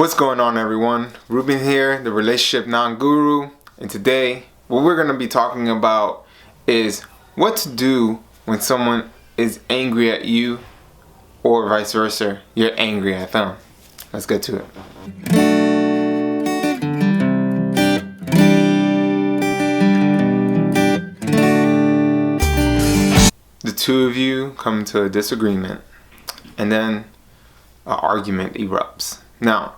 What's going on, everyone? Ruben here, the relationship non-guru, and today what we're going to be talking about is what to do when someone is angry at you or vice versa, you're angry at them. Let's get to it. The two of you come to a disagreement and then an argument erupts. Now,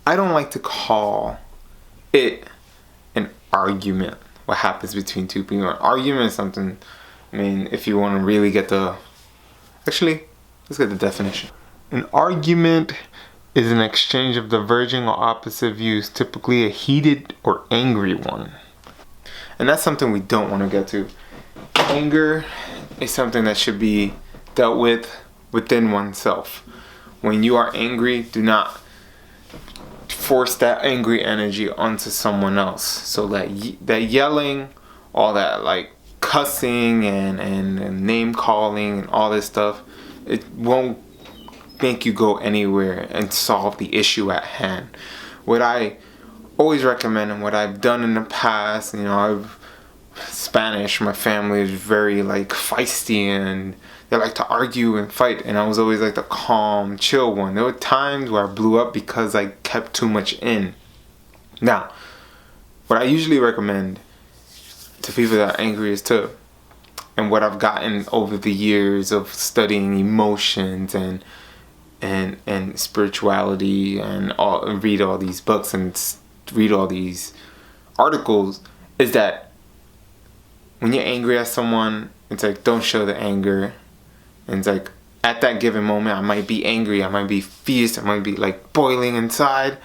I don't like to call it an argument, what happens between two people. An argument is something, if you want to really get Actually, let's get the definition. An argument is an exchange of diverging or opposite views, typically a heated or angry one. And that's something we don't want to get to. Anger is something that should be dealt with within oneself. When you are angry, do not force that angry energy onto someone else. So that yelling, all that like cussing and name calling and all this stuff, it won't make you go anywhere and solve the issue at hand. What I always recommend and what I've done in the past, Spanish, my family is very like feisty and they like to argue and fight, and I was always like the calm, chill one. There were times where I blew up because I kept too much in. Now, what I usually recommend to people that are angry is and what I've gotten over the years of studying emotions and spirituality and read all these books and read all these articles, is that when you're angry at someone, it's like, don't show the anger. And it's like, at that given moment, I might be angry, I might be fierce, I might be like boiling inside,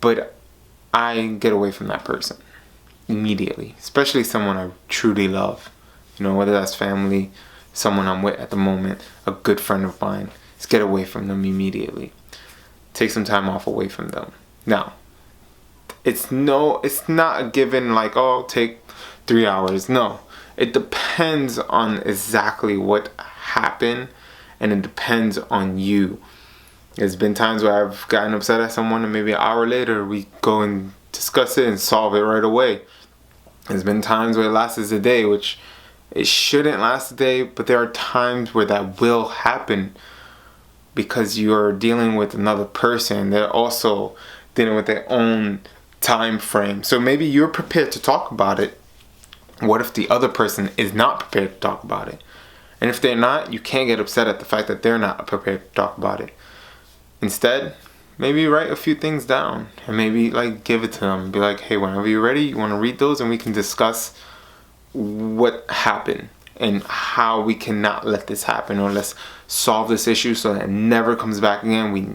but I get away from that person immediately. Especially someone I truly love. Whether that's family, someone I'm with at the moment, a good friend of mine. Just get away from them immediately. Take some time off away from them. Now, it's not a given like, oh, take 3 hours. No. It depends on exactly what happened, and it depends on you. There's been times where I've gotten upset at someone and maybe an hour later we go and discuss it and solve it right away. There's been times where it lasts a day, which it shouldn't last a day, but there are times where that will happen because you're dealing with another person. They're also dealing with their own time frame. So maybe you're prepared to talk about it. What if the other person is not prepared to talk about it? And if they're not, you can't get upset at the fact that they're not prepared to talk about it. Instead, maybe write a few things down and maybe like give it to them. Be like, hey, whenever you're ready, you want to read those and we can discuss what happened and how we cannot let this happen, or let's solve this issue so that it never comes back again. We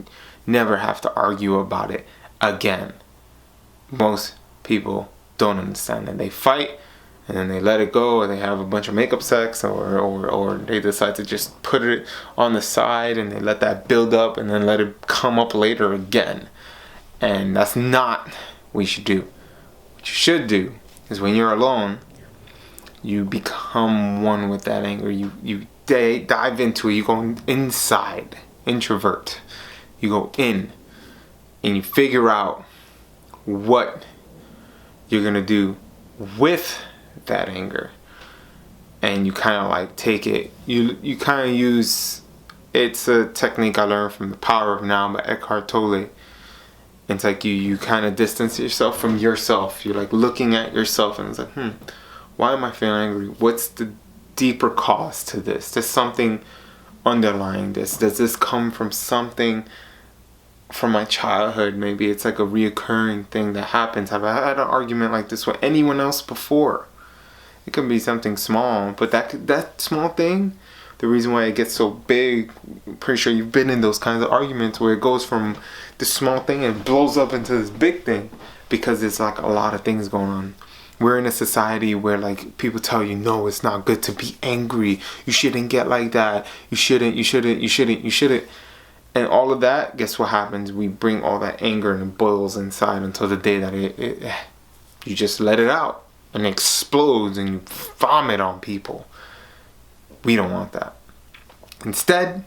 never have to argue about it again. Most people don't understand that. They fight and then they let it go, or they have a bunch of makeup sex, or they decide to just put it on the side and they let that build up and then let it come up later again. And that's not what you should do. What you should do is when you're alone, you become one with that anger. You dive into it. You go inside, introvert. You go in and you figure out what you're gonna do with that anger, and you kind of like take it, you kind of use, it's a technique I learned from The Power of Now by Eckhart Tolle. It's like you kind of distance yourself from yourself. You're like looking at yourself and it's like, why am I feeling angry? What's the deeper cause to this? There's something underlying this. Does this come from something from my childhood? Maybe it's like a reoccurring thing that happens. Have I had an argument like this with anyone else before? It could be something small, but that small thing, the reason why it gets so big, I'm pretty sure you've been in those kinds of arguments where it goes from this small thing and blows up into this big thing, because there's like a lot of things going on. We're in a society where like people tell you, no, it's not good to be angry. You shouldn't get like that. You shouldn't. And all of that, guess what happens? We bring all that anger and it boils inside until the day that you just let it out and it explodes and you vomit on people. We don't want that. Instead,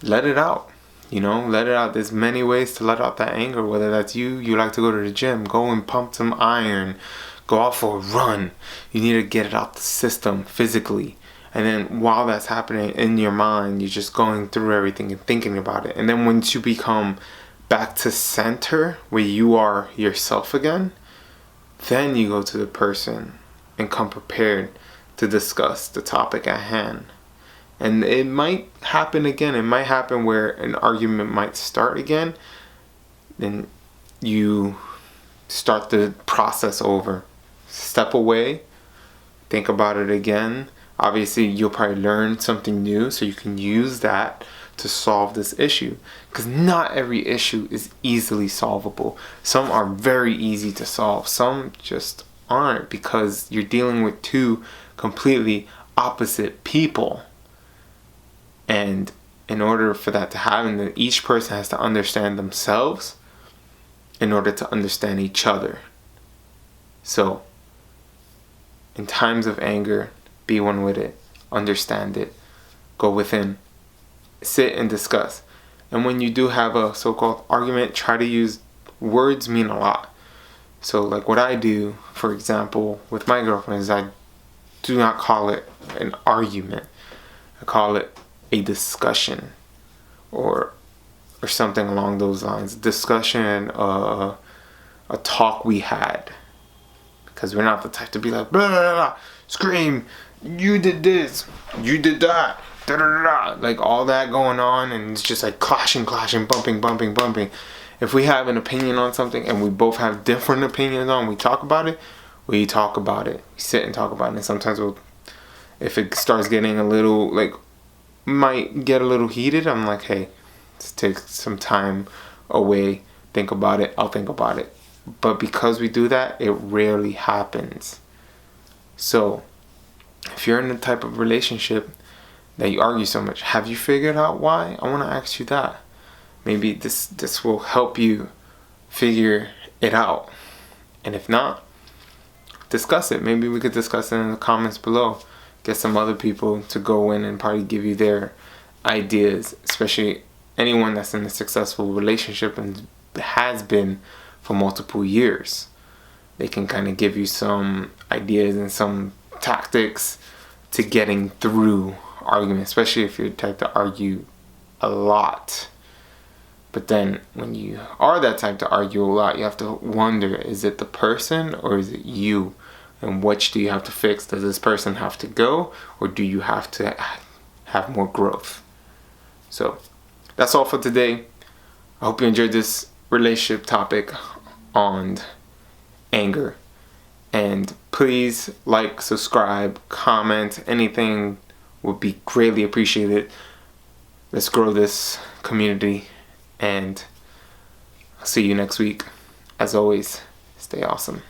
let it out. Let it out. There's many ways to let out that anger. Whether that's you like to go to the gym, go and pump some iron, go out for a run. You need to get it out the system physically. And then while that's happening in your mind, you're just going through everything and thinking about it. And then once you become back to center, where you are yourself again, then you go to the person and come prepared to discuss the topic at hand. And it might happen again. It might happen where an argument might start again. Then you start the process over. Step away. Think about it again. Obviously, you'll probably learn something new, so you can use that to solve this issue. Because not every issue is easily solvable. Some are very easy to solve. Some just aren't, because you're dealing with two completely opposite people. And in order for that to happen, each person has to understand themselves in order to understand each other. So, in times of anger, be one with it, understand it, go within, sit and discuss. And when you do have a so-called argument, try to use words mean a lot. So like what I do, for example, with my girlfriend, is I do not call it an argument. I call it a discussion, or something along those lines. Discussion, a talk we had. Because we're not the type to be like, blah, blah, blah, scream, you did this, you did that, da, da, da, da. Like all that going on, and it's just like clashing, bumping. If we have an opinion on something and we both have different opinions on, we talk about it. We sit and talk about it. And sometimes if it starts getting a little, might get a little heated, I'm like, hey, let's take some time away, think about it, I'll think about it. But because we do that, it rarely happens. So, if you're in the type of relationship that you argue so much, have you figured out why? I want to ask you that. Maybe this will help you figure it out. And if not, discuss it. Maybe we could discuss it in the comments below. Get some other people to go in and probably give you their ideas, especially anyone that's in a successful relationship and has been for multiple years. They can kind of give you some ideas and some tactics to getting through arguments, especially if you're the type to argue a lot. But then when you are that type to argue a lot, you have to wonder, is it the person or is it you? And which do you have to fix? Does this person have to go, or do you have to have more growth? So that's all for today. I hope you enjoyed this relationship topic on anger. And please like, subscribe, comment, anything would be greatly appreciated. Let's grow this community, and I'll see you next week. As always, stay awesome.